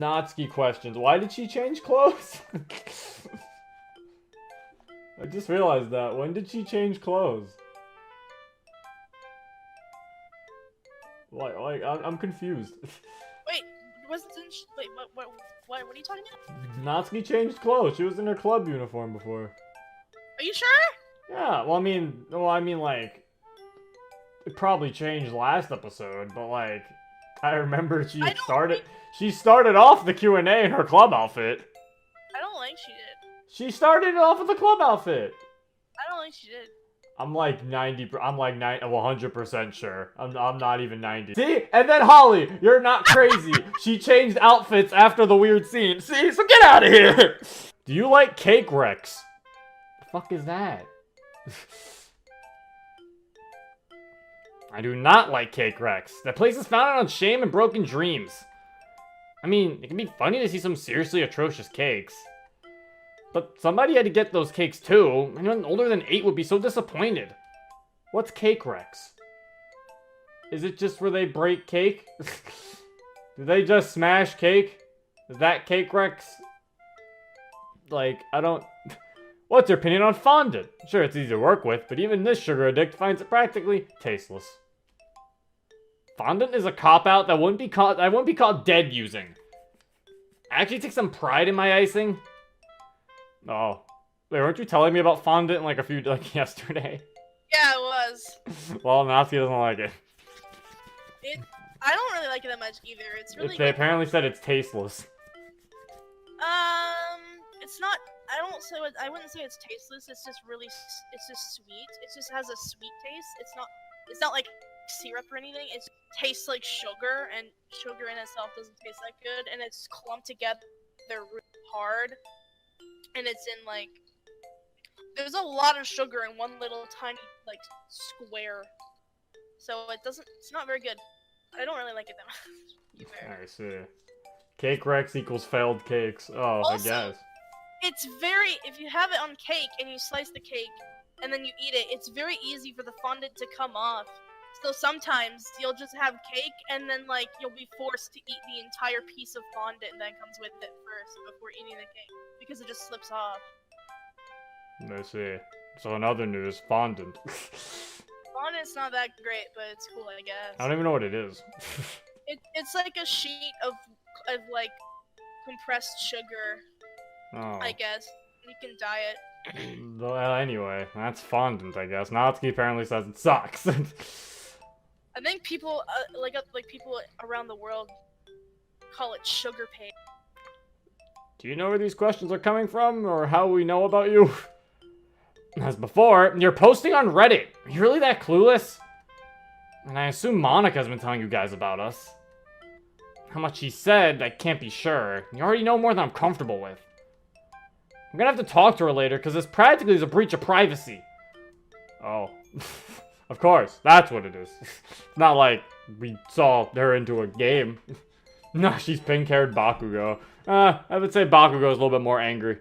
Natsuki questions. Why did she change clothes? I just realized that. When did she change clothes? Like, I'm confused. Wait, wait, what are you talking about? Natsuki changed clothes. She was in her club uniform before. Are you sure? Yeah, well, I mean, like, it probably changed last episode, but, like, I remember she started off the Q&A in her club outfit. I don't think she did. She started it off with the club outfit. I don't think she did. I'm like 100% sure. I'm not even 90. See? And then Holly, you're not crazy. She changed outfits after the weird scene. See? So get out of here. Do you like cake Rex? The fuck is that? I do not like Cake Rex. That place is founded on shame and broken dreams. I mean, it can be funny to see some seriously atrocious cakes. But somebody had to get those cakes too. Anyone older than 8 would be so disappointed. What's Cake Rex? Is it just where they break cake? Do they just smash cake? Is that Cake Rex? Like, I don't... What's your opinion on fondant? Sure, it's easy to work with, but even this sugar addict finds it practically tasteless. Fondant is a cop-out that I wouldn't be caught dead using. I actually take some pride in my icing. Oh. Wait, weren't you telling me about fondant like yesterday? Yeah, it was. Well, Natsuki doesn't like it. I don't really like it that much either. It's really They apparently said it's tasteless. It's not, I wouldn't say it's tasteless, it's just sweet. It just has a sweet taste. It's not like syrup or anything. It tastes like sugar, and sugar in itself doesn't taste that good, and it's clumped together really hard. And it's in like, there's a lot of sugar in one little tiny like square, so it's not very good. I don't really like it that much either. I see. Cake Rex equals failed cakes. Oh, also, I guess. It's if you have it on cake and you slice the cake and then you eat it, it's very easy for the fondant to come off. So sometimes you'll just have cake and then like you'll be forced to eat the entire piece of fondant that comes with it first before eating the cake because it just slips off. I see. So in other news, fondant. Fondant's not that great, but it's cool, I guess. I don't even know what it is. It's like a sheet of like compressed sugar. Oh. I guess you can dye it. Well, anyway, that's fondant, I guess. Natsuki apparently says it sucks. I think people like people around the world call it sugar paste. Do you know where these questions are coming from, or how we know about you? As before, you're posting on Reddit. Are you really that clueless? And I assume Monica's been telling you guys about us. How much she said, I can't be sure. You already know more than I'm comfortable with. I'm gonna have to talk to her later, because this practically is a breach of privacy. Oh. Of course, that's what it is. It's not like we saw her into a game. No, she's pink-haired Bakugo. I would say Bakugo is a little bit more angry.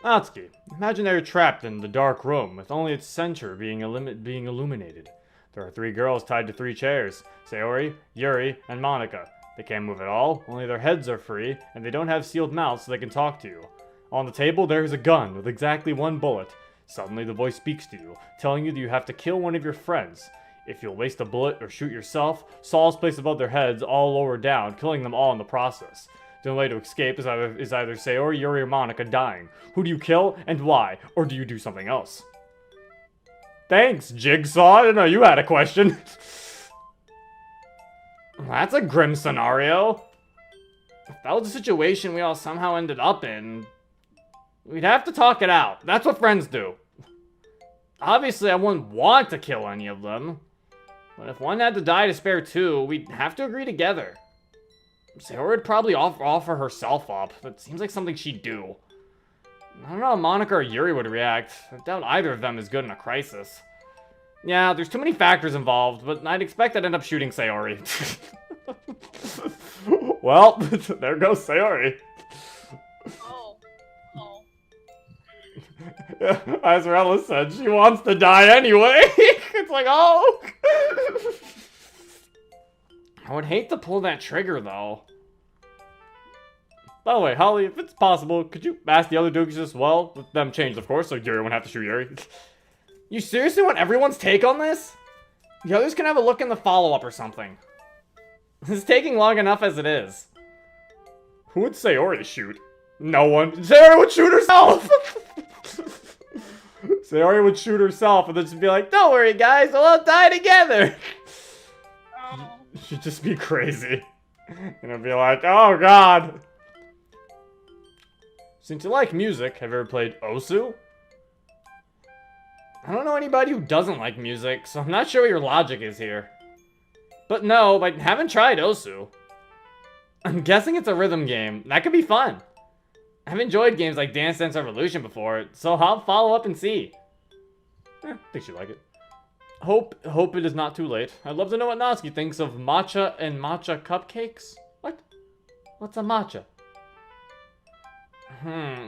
Natsuki, imagine that you're trapped in the dark room, with only its center being illuminated. There are 3 girls tied to 3 chairs. Sayori, Yuri, and Monica. They can't move at all, only their heads are free, and they don't have sealed mouths so they can talk to you. On the table, there is a gun with exactly 1 bullet. Suddenly, the voice speaks to you, telling you that you have to kill one of your friends. If you'll waste a bullet or shoot yourself, saws placed above their heads all lower down, killing them all in the process. The only way to escape is either Sayori, Yuri, or Monica dying. Who do you kill, and why? Or do you do something else? Thanks, Jigsaw. I didn't know you had a question. That's a grim scenario. If that was the situation we all somehow ended up in, we'd have to talk it out. That's what friends do. Obviously, I wouldn't want to kill any of them. But if one had to die to spare 2, we'd have to agree together. Sayori would probably offer herself up. That seems like something she'd do. I don't know how Monica or Yuri would react. I doubt either of them is good in a crisis. Yeah, there's too many factors involved, but I'd expect I'd end up shooting Sayori. Well, there goes Sayori. Oh. As Rella said, she wants to die anyway. It's like, oh. I would hate to pull that trigger, though. By the way, Holly, if it's possible, could you ask the other Doogies as well? With them changed, of course, so Yuri won't have to shoot Yuri. You seriously want everyone's take on this? The others can have a look in the follow-up or something. This is taking long enough as it is. Who would Sayori shoot? No one. Sayori would shoot herself! Sayori would shoot herself and then just be like, don't worry guys, we'll all die together! Oh. She'd just be crazy. And it'd be like, oh god! Since you like music, have you ever played Osu? I don't know anybody who doesn't like music, so I'm not sure what your logic is here. But no, I haven't tried Osu. I'm guessing it's a rhythm game. That could be fun. I've enjoyed games like Dance Dance Revolution before, so I'll follow up and see. I think she'd like it. Hope it is not too late. I'd love to know what Natsuki thinks of matcha and matcha cupcakes. What? What's a matcha?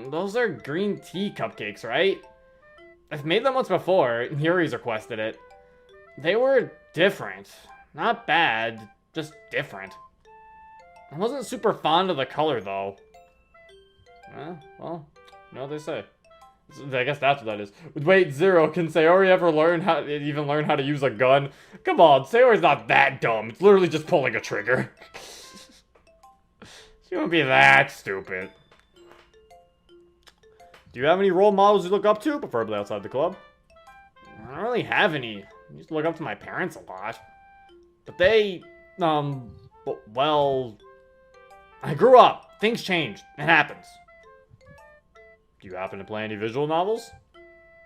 Those are green tea cupcakes, right? I've made them once before. Yuri's requested it. They were different. Not bad, just different. I wasn't super fond of the color, though. Well, no, they say. I guess that's what that is. Wait, Zero, can Sayori ever even learn how to use a gun? Come on, Sayori's not that dumb. It's literally just pulling a trigger. She won't be that stupid. Do you have any role models you look up to, preferably outside the club? I don't really have any. I used to look up to my parents a lot. But they, well, I grew up. Things changed. It happens. Do you happen to play any visual novels?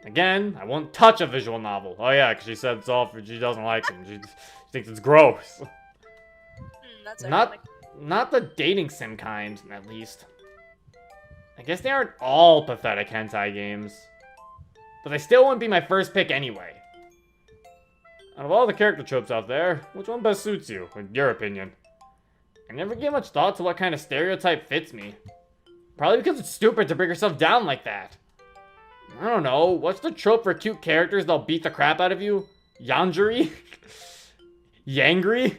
Again, I won't touch a visual novel. Oh yeah, because she said it's all she doesn't like them. She thinks it's gross. That's not the dating sim kind, at least. I guess they aren't all pathetic hentai games. But they still wouldn't be my first pick anyway. Out of all the character tropes out there, which one best suits you, in your opinion? I never gave much thought to what kind of stereotype fits me. Probably because it's stupid to bring yourself down like that. I don't know, what's the trope for cute characters that'll beat the crap out of you? Yanjuri? Yangry?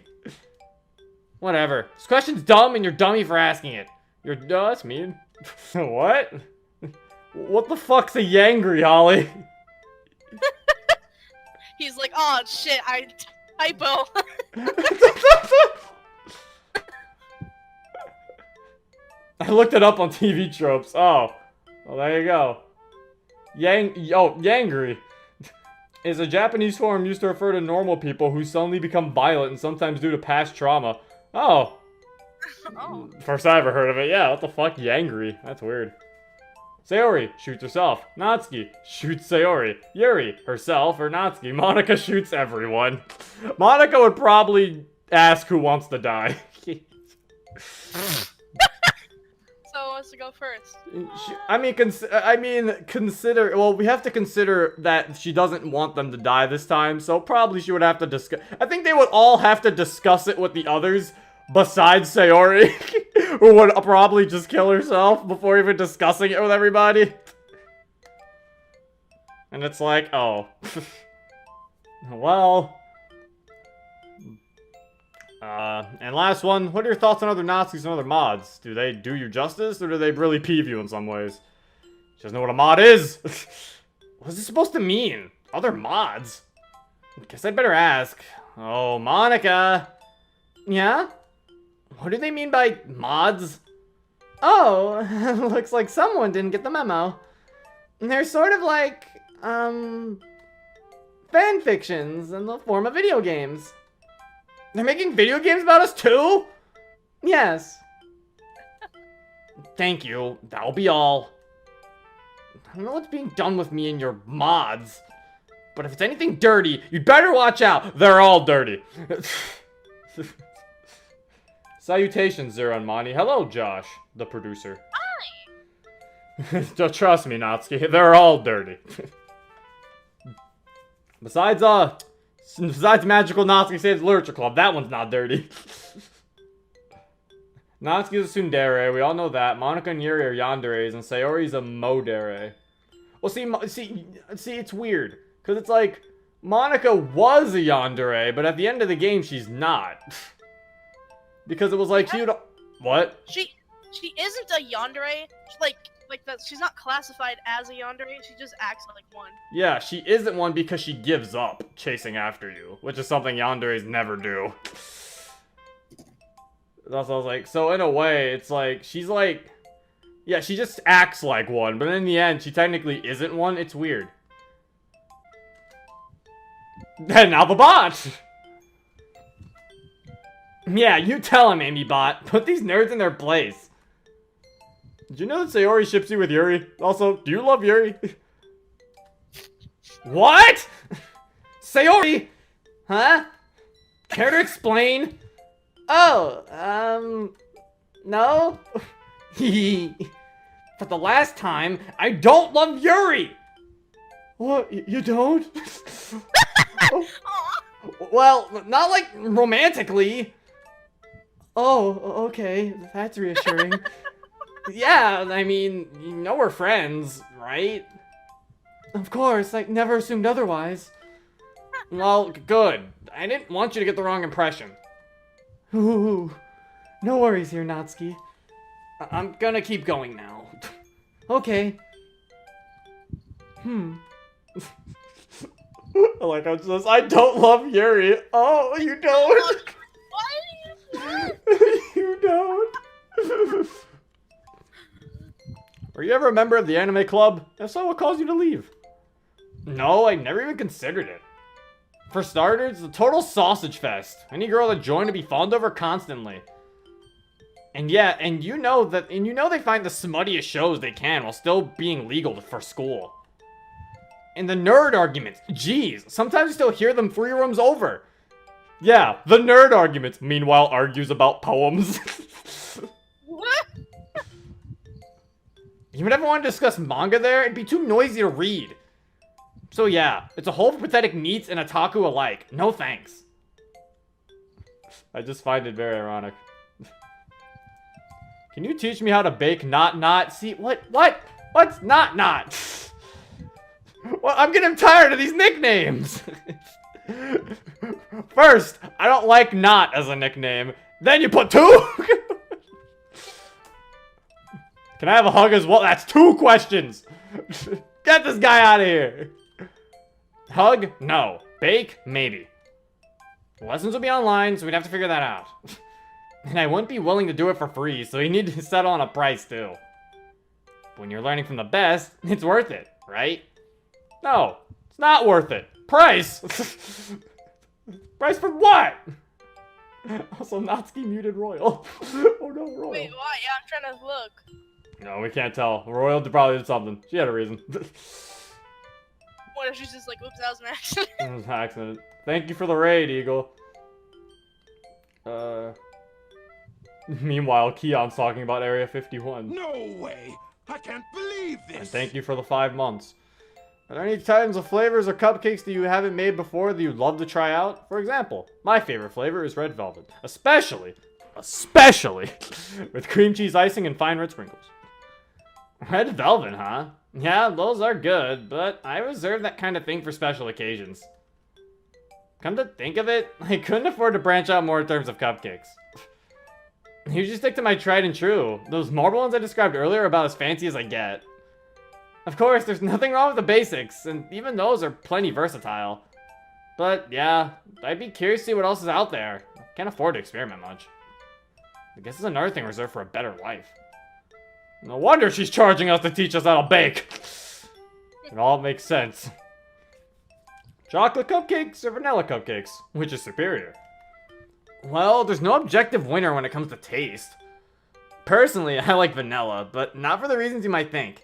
Whatever. This question's dumb and you're dummy for asking it. No, that's mean. What? What the fuck's a Yangry, Holly? He's like, oh shit, I typo. I looked it up on TV tropes. Oh, well there you go. Yangry is a Japanese form used to refer to normal people who suddenly become violent and sometimes due to past trauma. Oh. Oh. First I ever heard of it. Yeah, what the fuck, Yangry? That's weird. Sayori shoots herself. Natsuki shoots Sayori. Yuri herself or Natsuki. Monica shoots everyone. Monica would probably ask who wants to die. So who wants to go first? Consider. Well, we have to consider that she doesn't want them to die this time, so probably she would have to discuss. I think they would all have to discuss it with the others, besides Sayori, who would probably just kill herself before even discussing it with everybody. And it's like, oh, well. And last one, what are your thoughts on other Nazis and other mods? Do they do you justice, or do they really peeve you in some ways? She doesn't know what a mod is! What is this supposed to mean? Other mods? Guess I'd better ask. Oh, Monica! Yeah? What do they mean by mods? Oh, looks like someone didn't get the memo. They're sort of like, fan fictions in the form of video games. They're making video games about us too? Yes. Thank you. That'll be all. I don't know what's being done with me and your mods. But if it's anything dirty, you'd better watch out. They're all dirty. Salutations, Zero and Monty. Hello, Josh, the producer. Hi. Trust me, Natsuki. They're all dirty. Besides Magical Natsuki Saves Literature Club, that one's not dirty. Natsuki's a tsundere, we all know that. Monica and Yuri are yanderes, and Sayori's a modere. Well, see, it's weird. Because it's like, Monica was a yandere, but at the end of the game, she's not. Because it was like cute. What? She isn't a yandere. Like that. She's not classified as a yandere. She just acts like one. Yeah, she isn't one because she gives up chasing after you, which is something yanderes never do. That's what I was like. So in a way, it's like she's like, yeah, she just acts like one, but in the end, she technically isn't one. It's weird. And now the bot. Yeah, you tell him, Amy Bot. Put these nerds in their place. Did you know that Sayori ships you with Yuri? Also, do you love Yuri? What? Sayori? Huh? Care to explain? Oh, no? For the last time, I don't love Yuri! What? You don't? Oh. Well, not like romantically. Oh, okay. That's reassuring. Yeah, I mean, you know we're friends, right? Of course, I never assumed otherwise. Well, good. I didn't want you to get the wrong impression. Ooh, no worries here, Natsuki. I'm gonna keep going now. Okay. I like how it says, I don't love Yuri. Oh, you don't? Why? You don't? Were you ever a member of the anime club? If so, what caused you to leave? No, I never even considered it. For starters, the total sausage fest. Any girl that joined to be fawned over constantly. And yeah, and you know they find the smuttiest shows they can while still being legal for school. And the nerd arguments, geez, sometimes you still hear them 3 rooms over. Yeah, the nerd arguments, meanwhile argues about poems. What? You would ever want to discuss manga there? It'd be too noisy to read. So yeah, it's a whole pathetic neets and otaku alike. No thanks. I just find it very ironic. Can you teach me how to bake not? See, what's not? Well, I'm getting tired of these nicknames. First, I don't like not as a nickname. Then you put 2? Can I have a hug as well? That's 2 questions. Get this guy out of here. Hug? No. Bake? Maybe. Lessons will be online, so we'd have to figure that out. And I wouldn't be willing to do it for free, so you need to settle on a price too. But when you're learning from the best, it's worth it, right? No, it's not worth it. Price? Price for what? Also, Natsuki muted Royal. Oh no, Royal. Wait, why? Yeah, I'm trying to look. No, we can't tell. Royal probably did something. She had a reason. What if she's just like, oops, that was an accident? It was an accident. Thank you for the raid, Eagle. Meanwhile, Keon's talking about Area 51. No way! I can't believe this! And thank you for the 5 months. Are there any types of flavors or cupcakes that you haven't made before that you'd love to try out? For example, my favorite flavor is red velvet. Especially with cream cheese icing and fine red sprinkles. Red velvet, huh? Yeah, those are good, but I reserve that kind of thing for special occasions. Come to think of it, I couldn't afford to branch out more in terms of cupcakes. I usually stick to my tried and true. Those marble ones I described earlier are about as fancy as I get. Of course, there's nothing wrong with the basics, and even those are plenty versatile. But yeah, I'd be curious to see what else is out there. I can't afford to experiment much. I guess it's another thing reserved for a better life. No wonder she's charging us to teach us how to bake. It all makes sense. Chocolate cupcakes or vanilla cupcakes? Which is superior? Well, there's no objective winner when it comes to taste. Personally, I like vanilla, but not for the reasons you might think.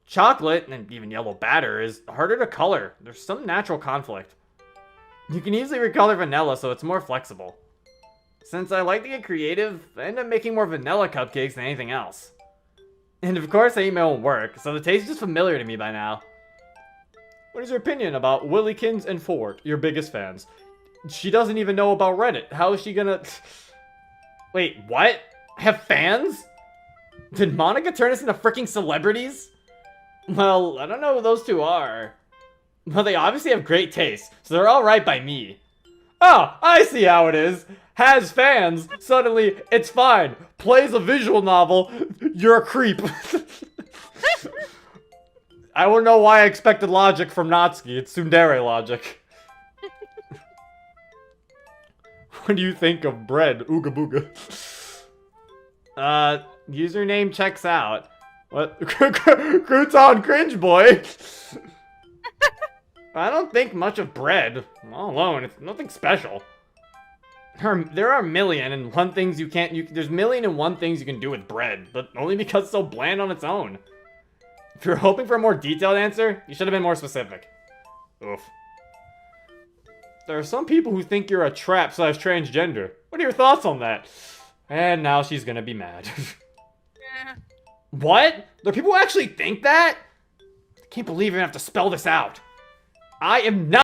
Chocolate, and even yellow batter, is harder to color. There's some natural conflict. You can easily recolor vanilla, so it's more flexible. Since I like to get creative, I end up making more vanilla cupcakes than anything else. And of course, I eat my own work, so the taste is just familiar to me by now. What is your opinion about Willykins and Ford, your biggest fans? She doesn't even know about Reddit. How is she gonna... Wait, what? Have fans? Did Monica turn us into freaking celebrities? Well, I don't know who those two are. Well, they obviously have great taste, so they're alright by me. Oh, I see how it is. Has fans. Suddenly, it's fine. Plays a visual novel. You're a creep. I don't know why I expected logic from Natsuki. It's tsundere logic. What do you think of bread? Ooga booga. Username checks out. What? Crouton cringe boy. I don't think much of bread. All alone, it's nothing special. There are a million and one things you can't. There's million and one things you can do with bread, but only because it's so bland on its own. If you're hoping for a more detailed answer, you should have been more specific. Oof. There are some people who think you're a trap / transgender. What are your thoughts on that? And now she's gonna be mad. Yeah. What? There are people who actually think that? I can't believe you're gonna have to spell this out. I am not.